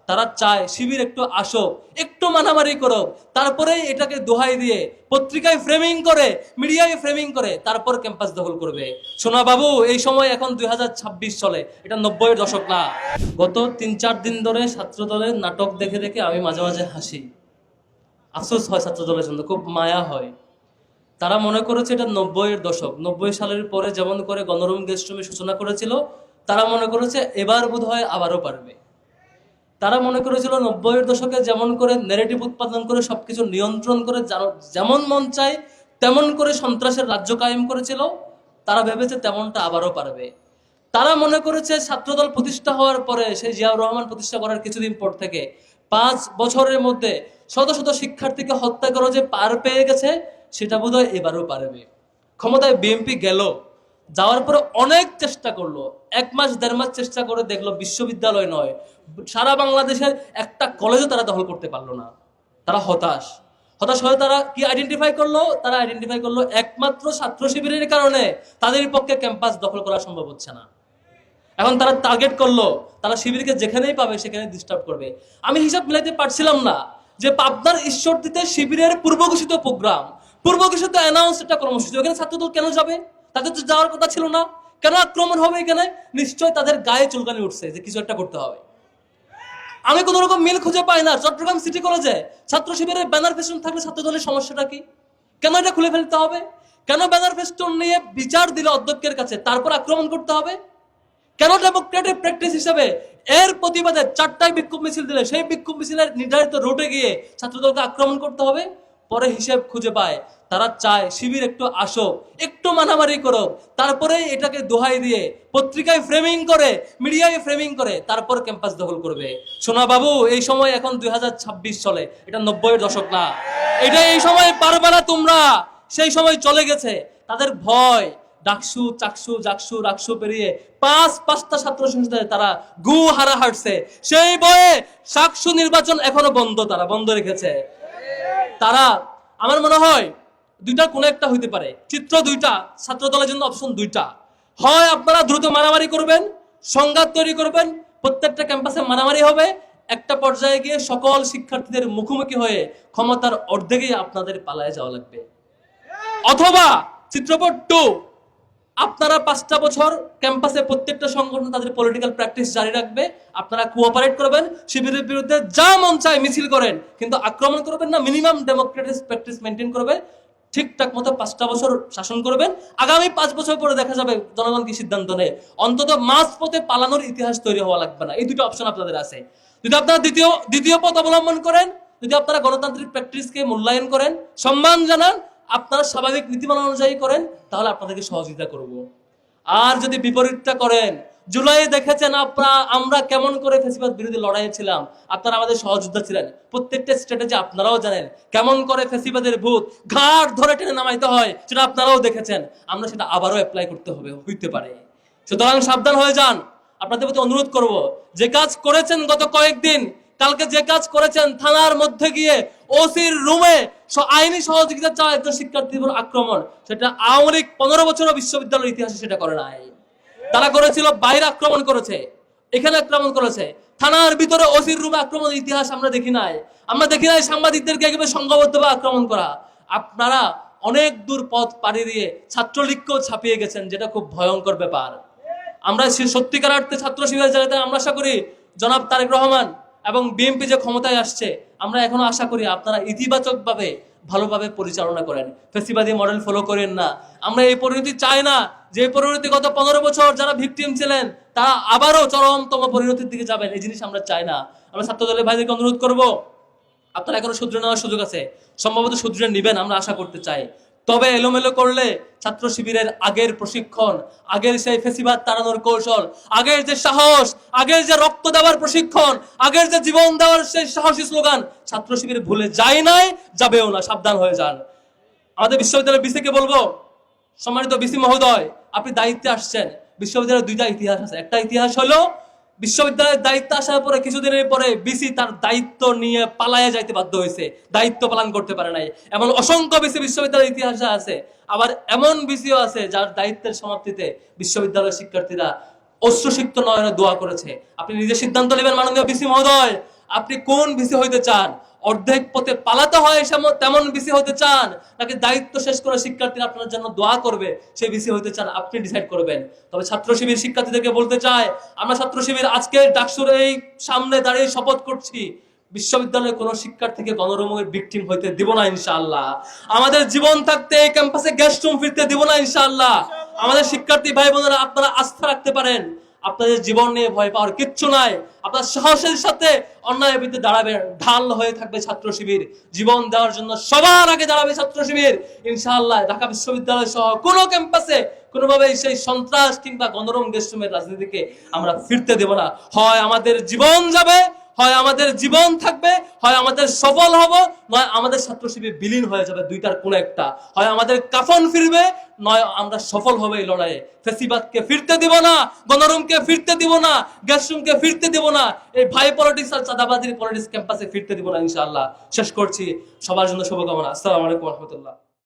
তারা চায় শিবির একটু আসুক, একটু মারামারি করুক, তারপরে এটাকে দোহাই দিয়ে পত্রিকায় ফ্রেমিং করে, মিডিয়ায় ফ্রেমিং করে তারপর ক্যাম্পাস দখল করবে। সোনা বাবু, এই সময় এখন 2026 চলে, এটা 90-এর দশক না। গত 3-4 দিন ধরে ছাত্র দলের নাটক দেখে দেখে আমি মাঝে মাঝে হাসি, আফসোস হয় ছাত্র দলের জন্য, খুব মায়া হয়। তারা মনে করেছে এটা 90-এর দশক, 90 সালের পরে যেমন করে গণরুম গেস্টরুমের সূচনা করেছিল, তারা মনে করেছে এবার বোধহয় আবারও পারবে। তারা মনে করেছিল 90-এর দশকে যেমন করে ন্যারেটিভ উৎপাদন করে সবকিছু নিয়ন্ত্রণ করে যেমন মন চায় তেমন করে সন্ত্রাসের রাজ্য কায়েম করেছিল, তারা ভেবেছে তেমনটা আবারও পারবে। তারা মনে করেছে ছাত্রদল প্রতিষ্ঠা হওয়ার পরে, সেই জিয়াউর রহমান প্রতিষ্ঠা করার কিছুদিন পর থেকে 5 বছরের মধ্যে শত শত শিক্ষার্থীকে হত্যা করে যে পার পেয়ে গেছে, সেটা বোধহয় এবারও পারবে। ক্ষমতায় বিএনপি গেল, যাওয়ার পরে অনেক চেষ্টা করলো, 1 মাস 1.5 মাস চেষ্টা করে দেখলো বিশ্ববিদ্যালয় নয়, সারা বাংলাদেশের একটা কলেজও তারা দখল করতে পারলো না। তারা হতাশ হয়ে তারা কি আইডেন্টিফাই করলো? তারা আইডেন্টিফাই করলো একমাত্র ছাত্র শিবিরের কারণে তাদের পক্ষে ক্যাম্পাস দখল করা সম্ভব হচ্ছে না। এখন তারা টার্গেট করলো, তারা শিবিরকে যেখানেই পাবে সেখানে ডিস্টার্ব করবে। আমি হিসাব মিলাইতে পারছিলাম না যে পাবনার ঈশ্বরদীতে শিবিরের পূর্বঘোষিত প্রোগ্রাম, পূর্বঘোষিত অ্যানাউন্স একটা কর্মসূচি, ওখানে ছাত্রদল কেন যাবে? তাদের তো যাওয়ার কথা ছিল না। কেন আক্রমণ হবে এখানে? নিশ্চয় তাদের গায়ে চুলকানি উঠছে যে কিছু একটা করতে হবে। আমি কোন রকম মিল খুঁজে পাই না। চট্টগ্রাম সিটি কলেজে ছাত্র শিবিরের ব্যানার ফেস্টুন থাকলে ছাত্র দলের সমস্যাটা কি? কেন এটা খুলে ফেলতে হবে? কেন ব্যানার ফেস্টুন নিয়ে বিচার দিলে অধ্যক্ষের কাছে তারপর আক্রমণ করতে হবে? কেন ডেমোক্রেটিক প্র্যাকটিস হিসেবে এর প্রতিবাদে 4টায় বিক্ষোভ মিছিল দিলে সেই বিক্ষোভ মিছিলের নির্ধারিত রুটে গিয়ে ছাত্রদলকে আক্রমণ করতে হবে? পরে হিসেব খুঁজে পায় তারা চায় শিবির একটু আসুক, একটু মারামারি করুক, তারপরে এটাকে দোহাই দিয়ে পত্রিকায় ফ্রেমিং করে, মিডিয়ায় ফ্রেমিং করে তারপর ক্যাম্পাস দখল করবে। সোনা বাবু, এই সময় এখন 2026 চলে, এটা 90-এর দশক না। এটা এই সময় পারবে না তোমরা, সেই সময় চলে গেছে। তাদের ভয় ডাকসু চাকসু জাকসু রাকসু পেরিয়ে 5টা ছাত্র সংসদে তারা গু হারা হাঁটছে। সেই বয়ে সাকসু নির্বাচন এখনো তারা বন্ধ রেখেছে। তারা, আমার মনে হয় দুইটা কোন একটা হইতে পারে, চিত্র দুইটা, ছাত্র দলের জন্য অপশন দুইটা। হয় আপনারা দ্রুত মারামারি করবেন, সংঘাত তৈরি করবেন, প্রত্যেকটা ক্যাম্পাসে মারামারি হবে, একটা পর্যায়ে গিয়ে সকল শিক্ষার্থীদের মুখোমুখি হয়ে ক্ষমতার অর্ধেকই আপনাদের পালায় যাওয়া লাগবে। অথবা চিত্রপট 2, আপনারা 5টা বছর ক্যাম্পাসে প্রত্যেকটা সংগঠন তাদের পলিটিক্যাল প্র্যাকটিস জারি রাখবে, আপনারা কোঅপারেট করবেন, শিবিরের বিরুদ্ধে যা মন চায় মিছিল করেন, কিন্তু আক্রমণ করবেন না, মিনিমাম ডেমোক্রেটিক প্র্যাকটিস মেনটেন করবে, ঠিকঠাক মতো 5টা বছর শাসন করবেন। আগামী 5 বছর পরে দেখা যাবে জনগণ কি সিদ্ধান্ত নেয়। অন্তত মাঝপথে পালানোর ইতিহাস তৈরি হওয়া লাগবে না। এই দুটো অপশন আপনাদের আছে। যদি আপনারা দ্বিতীয় পথ অবলম্বন করেন, যদি আপনারা গণতান্ত্রিক প্র্যাকটিসকে মূল্যায়ন করেন, সম্মান জানান, আপনারা স্বাভাবিক নীতিমালা অনুযায়ী করেন, তাহলে আপনাদেরকে সহযোগিতা করব। আর যদি বিপরীতটা করেন, জুলাই দেখেছেন আমরা কেমন করে ফ্যাসিবাদ বিরোধী লড়াইয়ে ছিলাম, আপনারা আমাদের সহযোদ্ধা ছিলেন। প্রত্যেকটা স্ট্র্যাটেজি আপনারাও জানেন, কেমন করে ফ্যাসিবাদের ভূত ঘাট ধরে টেনে নামাইতে হয় সেটা আপনারাও দেখেছেন। আমরা সেটা আবারও অ্যাপ্লাই করতে হইতে পারে। সুতরাং সাবধান হয়ে যান। আপনাদের প্রতি অনুরোধ করব, যে কাজ করেছেন গত কয়েকদিন, কালকে যে কাজ করেছেন থানার মধ্যে গিয়ে ওসির রুমে আইনি সহযোগিতা চাওয়া একজন শিক্ষার্থীর উপর আক্রমণ, সেটা আওয়ামী লীগ 15 বছরও বিশ্ববিদ্যালয়ের ইতিহাসে সেটা করে নাই। তারা করেছিল বাইরে আক্রমণ করেছে, এখানে আক্রমণ করেছে, থানার ভিতরে ওসির রুমে আক্রমণের ইতিহাস আমরা দেখি নাই। আমরা দেখি নাই সাংবাদিকদেরকে একেবারে সংঘবদ্ধভাবে আক্রমণ করা। আপনারা অনেক দূর পথ পাড়ি দিয়ে ছাত্রলীগকেও ছাপিয়ে গেছেন, যেটা খুব ভয়ঙ্কর ব্যাপার। আমরা সত্যিকার অর্থে ছাত্র শিবিরের জায়গাতে আমরা আশা করি জনাব তারেক রহমান এবং বিএনপি যে ক্ষমতায় আসছে, আমরা এখনো আশা করি আপনারা ইতিবাচকভাবে ভালোভাবে পরিচালনা করেন, ফ্যাসিবাদী মডেল ফলো করেন না। আমরা এই পরিণতি চাই না যে পরিণতি গত 15 বছর যারা ভিকটিম ছিলেন তারা আবারও চরমতম পরিণতির দিকে যাবেন, এই জিনিস আমরা চাই না। আমরা ছাত্র দলের ভাইদেরকে অনুরোধ করব, আপনারা এখনো শুধরে নেওয়ার সুযোগ আছে, সম্ভবত শুধরে নেবেন আমরা আশা করতে চাই। তবে এলোমেলো করলে ছাত্র শিবিরের আগের প্রশিক্ষণ, আগের সেই ফেসিবাদ তাড়ানোর কৌশল, আগের যে সাহস, আগের যে রক্ত দেওয়ার প্রশিক্ষণ, আগের যে জীবন দেওয়ার সেই সাহসী স্লোগান ছাত্র শিবির ভুলে যায় নাই, যাবেও না। সাবধান হয়ে যান। আমাদের বিশ্ববিদ্যালয়ের বিসিকে বলবো, সম্মানিত বিসি মহোদয়, আপনি দায়িত্বে আসছেন, বিশ্ববিদ্যালয়ের দুইটা ইতিহাস আছে। একটা ইতিহাস হলো বিশ্ববিদ্যালয়ের দায়িত্ব আসার পরে কিছুদিনের পরে বিসি তার দায়িত্ব নিয়ে পালায়া যাইতে বাধ্য হয়েছে, দায়িত্ব পালন করতে পারে নাই। এমন অসংখ্য বিসি বিশ্ববিদ্যালয়ের ইতিহাসে আছে। আবার এমন বিসিও আছে যার দায়িত্বের সমাপ্তিতে বিশ্ববিদ্যালয়ের শিক্ষার্থীরা অশ্রুসিক্ত নয়নে দোয়া করেছে। আপনি নিজে সিদ্ধান্ত নেবেন মাননীয় বিসি মহোদয়। আপনি কোন ভিসি হইতে চান? অর্ধেক পথে পালাতে হয় তেমন ভিসি হতে চান, নাকি দায়িত্ব শেষ করে শিক্ষার্থীরা আপনার জন্য দোয়া করবে সেই ভিসি হইতে চান? আপনি ডিসাইড করবেন। তবে ছাত্র শিবির শিক্ষার্থীদেরকে বলতে চাই, আমরা ছাত্র শিবির আজকে ডাকসুর এই সামনে দাঁড়িয়ে শপথ করছি, বিশ্ববিদ্যালয়ের কোন শিক্ষার্থীকে গণরুমের ভিকটিম হইতে দিব না ইনশাআল্লাহ। আমাদের জীবন থাকতে এই ক্যাম্পাসে গেস্ট রুম ফিরতে দিব না ইনশাআল্লাহ। আমাদের শিক্ষার্থী ভাই বোনেরা, আপনারা আস্থা রাখতে পারেন, আপনাদের জীবন নিয়ে ভয় পাওয়ার কিচ্ছু নাই। আপনার সাহসের সাথে অন্যায়ের বিরুদ্ধে দাঁড়াবেন, ঢাল হয়ে থাকবে ছাত্র শিবির। জীবন দেওয়ার জন্য সবার আগে দাঁড়াবে ছাত্র শিবির ইনশাআল্লাহ। ঢাকা বিশ্ববিদ্যালয় সহ কোনো ক্যাম্পাসে কোনোভাবে সেই সন্ত্রাস কিংবা গণরুম গেস্ট রুমের রাজনীতিকে আমরা ফিরতে দেব না। হয় আমাদের জীবন যাবে, হয় আমাদের জীবন থাকবে, হয় আমাদের সফল হব, নয় আমাদের ছাত্র শিবির বিলীন হয়ে যাবে। দুইটার কোন একটা, হয় আমাদের কাফন ফিরবে, নয় আমরা সফল হবে এই লড়াইয়ে। ফেসিবাদকে ফিরতে দিব না, গণরুমকে ফিরতে দিব না, গ্যাসরুমকে ফিরতে দিব না, এই ভাই পলিটিক্স আর চাঁদাবাজির পলিটিক্স ক্যাম্পাসে ফিরতে দিব না ইনশাআল্লাহ। শেষ করছি, সবার জন্য শুভকামনা। আসসালামু আলাইকুম ওয়া রাহমাতুল্লাহ।